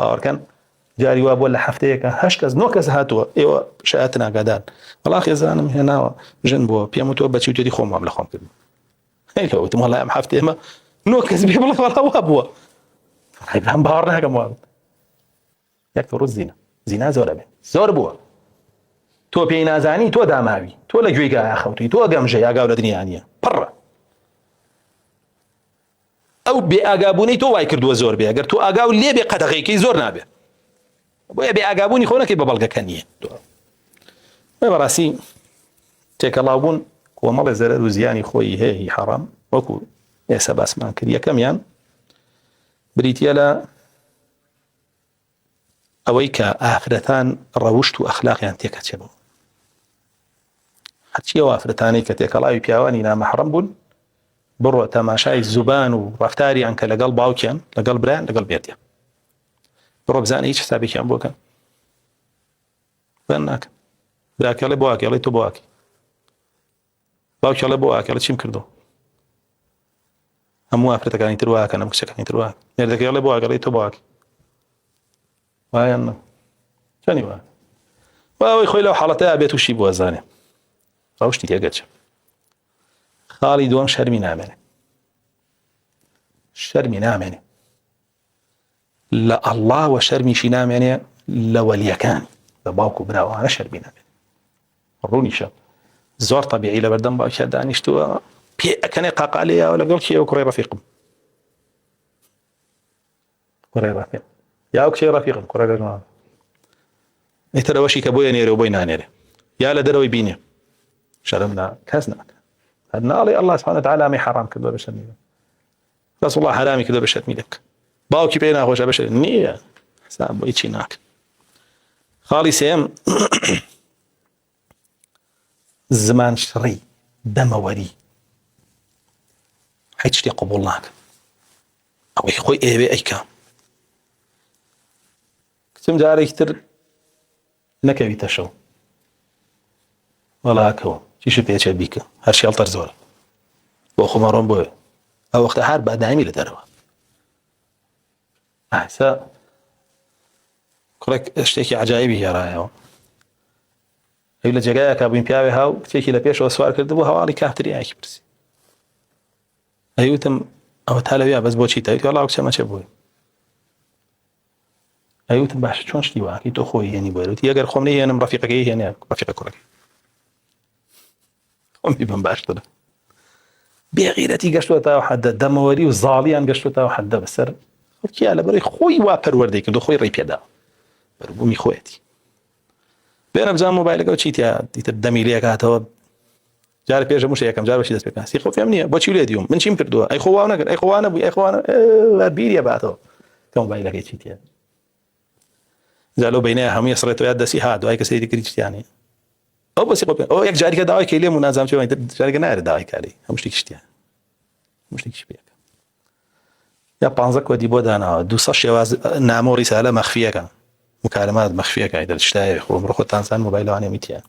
باوەڕکەن جاری وا بۆ لە هەفتەیەکە 8 کەس 9 کەس هاتووە ئێوە شایەتن ئاگادان وەڵا خێزانم هێناوە ژن بۆ پێم وتوە بەچی وتێتی خۆمام لە خۆم کردم هەیکەوتم وەڵای ئەم هەفتەیە ئێمە 9 کەس بێ بڵێ وەڵا وا بووە هەم باوەڕ ناکەم وا یەک ڕۆژ زینا زۆرە بێ زۆر بووە تۆ پێی نازانی تۆ داماوی تۆ لە گوێی گایە خەوتی تۆ گەمژە یاگاو لە دنیا نییە پڕە ئەو بێ ئاگابوونەی تۆ وای کردووە زۆر بێ ئەگەر تۆ ئاگاو لێ بێ قەدەغەیەکەی زۆر نابێ بۆیە بێ ئاگابوونی خۆ نەکەی بە بەڵگەکە نییە بەڕاستی تێکەڵاوبوون کۆمەڵی زەرەر و زیانی خۆی هەیە هی حەرام وەکو ئێستا باسمان کرد یەکەمیان بریتیە لە ئەوەی کە ئافرەتان ڕەوشت و ئەخلاقیان تێکەچێتەوە هەرچی ئەو ئافرەتانەی کە تێکەڵاوی پیاوانی نامەحرەم بوون بڕۆ تەماشای زوبان و ڕەفتاریان کە لەگەڵ باوکیان لەگەڵ برایان لەگەڵ بێتیان بڕۆ بزانە هیچ حسابێکیان بۆکەن بەن ناکەن براکەڵێ بۆ واکێڵێ تۆ بۆ واکی باوکێڵێ بۆ واکێڵێ چیم کردو هەموو ئافرەتەکانی تر واکەن ئەم کچەکانی تر واکەن نێردەکەڵێ بۆ واکێڵێ تۆ بۆ واکی وایان چەنی وایە واوەی خۆی لەو حاڵەتەیە بێت وشی بۆ ئەزانێ ڕەوشتی تێگەچێ خاڵی دووەم شەرمی نامێنێ لە ئەڵڵا و شەرمیشی نامێنێ لە وەلیەکانی بە باوک و براوانە شەرمی نامێنێ ڕوونیشە زۆر تەبیعی لە بەردەم باوکیە دانیشتووە پێ ئەکەنێ قاقالەیەوە لەگەڵ کێوە کوڕی ڕەفیقم کوڕی ڕەفیق یا ئەو کچەی ڕەفیقم کوڕی ڕەفیقم ئیترەوەشی کە بۆیە نێرە و بۆی نانێرێ یا لە دەرەوەی بینێ شەرم کەس ناکە هەر ناڵێ ئەڵڵا سبحانه وتعالى ئەمەی حەرام کردووە بە شەرمی رسول الله حرامی کردووە بە شەرمی دەکە باوکی پێی ناخۆشە بە شەرمی نییە حساب بۆ هیچی ناکە خاڵی سێم زمان شڕی دەمەوەری هیچ شتێ قبوڵ ناکە ئەوەی خۆی ئێوێ ئەیکا کچم جارێکی تر نەکەویتە شەو وەڵاکەوە چیشت پێچێت بیکە هەر شێڵتەر زۆرە بۆ خۆمەڕۆم بۆیە ئەو وەختە هەر بادامی لە دەرەوە ئاسا کوڕێک شتێکی عەجایبی هێڕایەوە ئەو لە جێگایەکە بووین پیاوێ هاو کچێکی لە پێشەوە سوار کردبوو هەواڵی کافتریایەکی پرسی ئەیوتم ئەوە تا لەوێ بەس بۆچی تەویت وەڵا کچەمە چێ بووی ئەیوتم باشە چۆن شتی واکەی تۆ خۆی هێنی بۆ وتی ئەگەر خۆم نەهێنم ڕەفیقەکەی هێنێ ڕەفیقە کوڕەکەی خۆمی بم باشترە بێغیرەتی گەشتووە تا حەدە دەمەوەری و زاڵیان گەشتووە تا حەدە بەسەر خەڵکیە لەبەرەوەی خۆی وا پەروەردەی کردو خۆی ڕێی پێدا بەربوومی خۆیەتی بێرە بزان مۆبایلەکە چیتیا دیتر دەمی لێ کاتەوە جارە پێشە موشە یەکەم جار بەشی دەست پێکەن سی خۆ فێم نییە بۆچی لێ دیوم من چیم کردووە ئەی خۆ وا نەکرد ئەی خۆوانە بووی ئەی خۆوانە بیریە باتەوە کە مۆبایلەکەی چیتیا زالۆ بینەیە هەمووی سڕێتەوە یاد دەسی ها دوای کەسێکی دیکەی چیتیانێ ئەو بەسی خۆ ئەو یەک جاریکە داوای کەی لێم و نازانم چێ جارێکە نایرێت داوای کاری هەموو شتێکی شتیان هەموو شتێکیش پێکە یا 15 کۆدی بۆ داناوە 200 شێواز نامە و ڕیسالە مەخفیەکە مکالمات مەخفیەکە دەرشتایە خۆ بڕۆ خۆتانزان مۆبایلەوانێ میتیان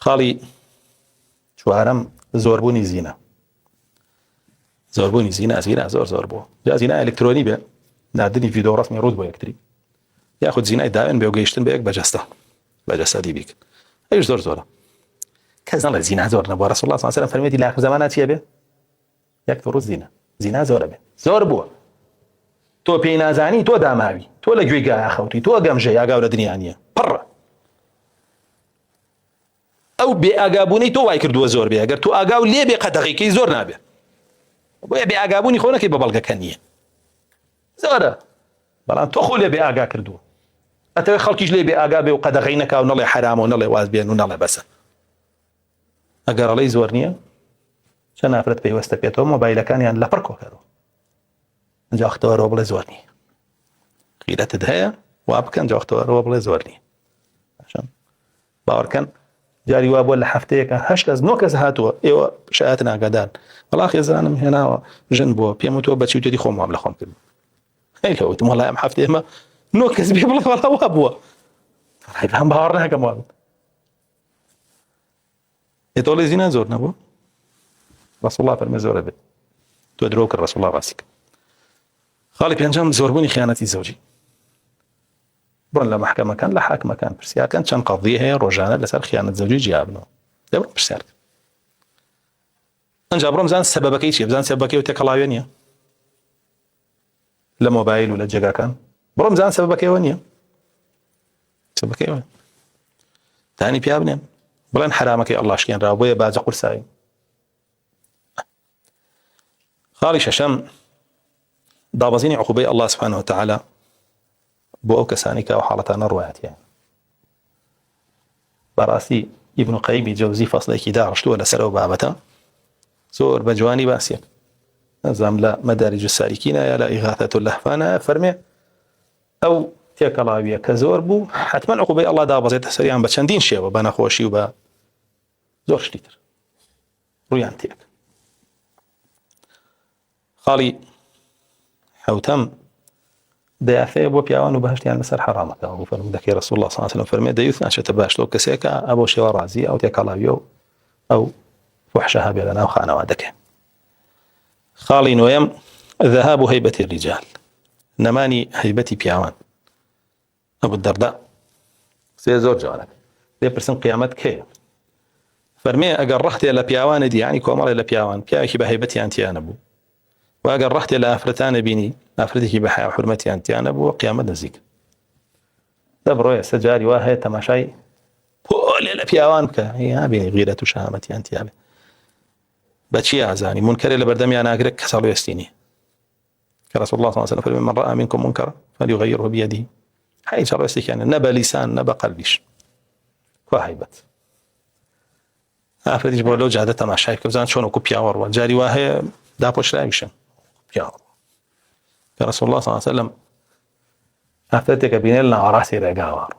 خاڵی چوارەم زۆربوونی زینە زۆر بووە یا زینە ئەلکترۆنی بێ نردنی ڤیدۆ ڕەسمی ڕوود بۆ یەکتری یاخود زینای داوێن بێ و گەیشتن بە یەک بەجەستە دیبیکن ئەوش زۆرە کەس نەڵێ زینا زۆر نەبووە ڕەسوڵ الله صلی الله علیه و سلم فەرمێتی لە ئاخر زەمانە چییە بێ یەک ڕۆژ زینا زۆرە بێ زۆر بووە تۆ پێی نازانی تۆ داماوی تۆ لە گوێی گایە خەوتی تۆ گەمژە یاگاو لە دنیا نییە پڕە ئەو بێ ئاگابوونەی تۆ وای کردووە زۆر بێ ئەگەر تۆ ئاگاو لێ بێ قەدەغەیەکەی زۆر نابێ بۆیە بێ ئاگابوونی خۆ نەکەی بە بەڵگەکە نییە زۆرە بەڵام تۆ خۆ لێ بێ ئاگا کردووە ئەتەوێ خەڵکیش لێ بێ ئاگا بێ و قەدەغەی نەکا و نەڵێ حرامە و نەڵێ واز بێن و نەڵێ بەسە ئەگەر ئەڵێی زۆر نییە چەند نافرەت پێیوەستە پێێتەوە مۆبایلەکانیان لەپڕ کۆکەرەوە ئەنجا وەختەوەرەوە بڵێ زۆر نییە غیرەتت هەیە وا بکەن ئەنجا وەختەوەرەوە بڵێ زۆر نییە باوەڕکەن جاری وا بۆ لە هەفتەیەکە 8 کەس 9 کەس هاتووە ئێوە شایەتن ئاگادان وەڵا خێزانم هێناوە ژن بۆ پێم وتوە بەچی وتێتی خۆمام لە خۆم کردم هەیکەوتم وەڵای ئەم هەفتەیە ئێمە 9 کەس بێ بڵێ وەڵا وا بووە هەم باوەڕ ناکەم وا بوو ئێتۆڵێ زینا زۆر نەبوو رسول الله فەرمێ زۆرە بێت تۆ درۆ کرد رسول الله ڕاستی کرد خاڵی پێنجەم زۆربوونی خیانەتی زەوجی بڕن لە محکەمەکان لە حاکمەکان پرسیارکەن چەند قەضیە هەیە ڕۆژانە لەسەر خیانەت زەوجی جیابنەوە دەبڕن پرسیارکەن ئەنجا بڕۆ بزان سەبەبەکەی چییە بزان سەبەبەکەی و تێکەڵاوێ نییە لە مۆبایل و لە جێگاکان بڕۆ بزان سەبەبەکەیەوە نییە سەبەبەکەیەوە تانی پیا بنێن بڵێن حرامەکەی ئەڵڵا شکێنراوە بۆیە باجە قورساوی خاڵی شەشەم دابەزینی عقوبەی ئەڵڵا سوبحانەهو وتەعالا بۆ ئەو کەسانی کە ئەو حاڵەتانە ڕوایەتیان بەڕاستی ئیبن قەیمی جەوزی فەسڵێکی داڕشتووە لەسەر ئەو بابەتە زۆر بە جوانی باسیە نەزانم لە مەدارج السالیکینە یا لە ئیغاثەة اللەهفانە فەرمێ ئەو تێکەڵاویە کە زۆر بوو حتمەن عقوبەی ئەڵڵا دابەزێتە سەریان بە چەندین شێوە بە نەخۆشی و بە زۆر شتی تر ڕوویان تێک خاڵی حەوتەم دەیافەیە بۆ پیاوان و بەهشتیان لەسەر حرامەکەەوە و فەرمودەکەی ڕەسوول الله صلی الله علیه وسلم فەرمێ دەیوت ناچێتە باش تۆ کەسێکە ئەبۆ شێوە ڕازی ئەو تێکەڵاویە و ئەو فحشە هەبێ لەناو خانەوادەکە خاڵی نۆیەم ذهاب هەیبەتی الرجال نەمانی هەیبەتی پیاوان ئەبو الدەردە سێ زۆر جوانەکە لێپرسن قیامەت کەیە فەرمێ ئەگەر ڕەختێ لە پیاوانە دیانی کۆمەڵێ لە پیاوان پیاوێکی بە هەیبەتیان تیانە بوو و ئەگەر ڕەختێ لە ئافرەتانە بینی ئافرەتێکی بە حیا و حورمەتیان تیانە بوو قیامەت نزیک دەبڕۆ ئێستا جاری وا هەیە تەماشای پۆلێ لە پیاوان بکە یا بینی غیرەت و شەهامەتیان تیابێ بەچی ئازانی منکەرێ لە بەردەمیان ناگرێت کە سەڵوێستی نییە کە ڕەسوول الله صلی الله علیه وسلم فەرمێ من رأى منكم منكرا فليغيره بيده هیچ سەڵوێستێکیان نە بە لیسان نە بە قەلبیش کوا هەیبەت ئافرەتیش بۆ لەو جادە تەماشای بکە بزان چۆن وەکو پیاوەڕوە جاری وا هەیە داپۆشراویشن پیاوەڕوە کە ڕەسوول الله صلی الله علیه وسلم ئافرەتێکە بینێ لە ناوەڕاستی ڕێگاوەڕوە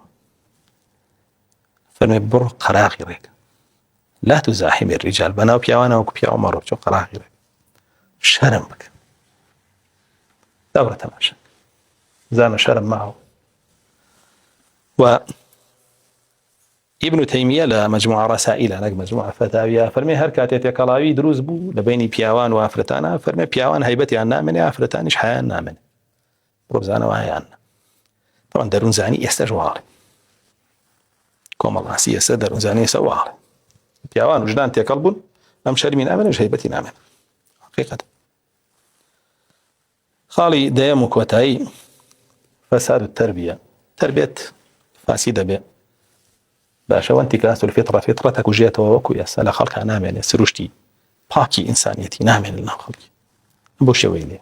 فەرمێ بڕۆ قەراغی ڕێگە لا تزاحم الرجال بناو پیاوانە وەکو پیاوە مەڕۆ چۆ قەراغی ڕێگە شەرم بکە دابڕە تەماشا زانە شەرم ماوە و ابن تيمية لا مجموعة رسائل لك مجموعة فتاوية فرمي هر كاتيت كلاوي دروز بو لبيني بياوان وافرتانا فرمي بياوان هيبتي عنا من افرتانش حيانا من بروزانا وهيانا طبعا درون زاني يستجوار كوم الله سياسة درون زاني سوار بياوان وجدان تيكلبون ام شري من امن هيبتي نامن حقيقة خالي ديمك وتاي فساد التربية تربية فاسدة بي باشە وانتیکاس الفطرة فطرتك وجێتەوە وەکو ئێستا لە خەڵکا نامێنێ سروشتی پاکی ئینسانیەتی نامێنێت لەناو خەڵکی بۆ شێوەی لێ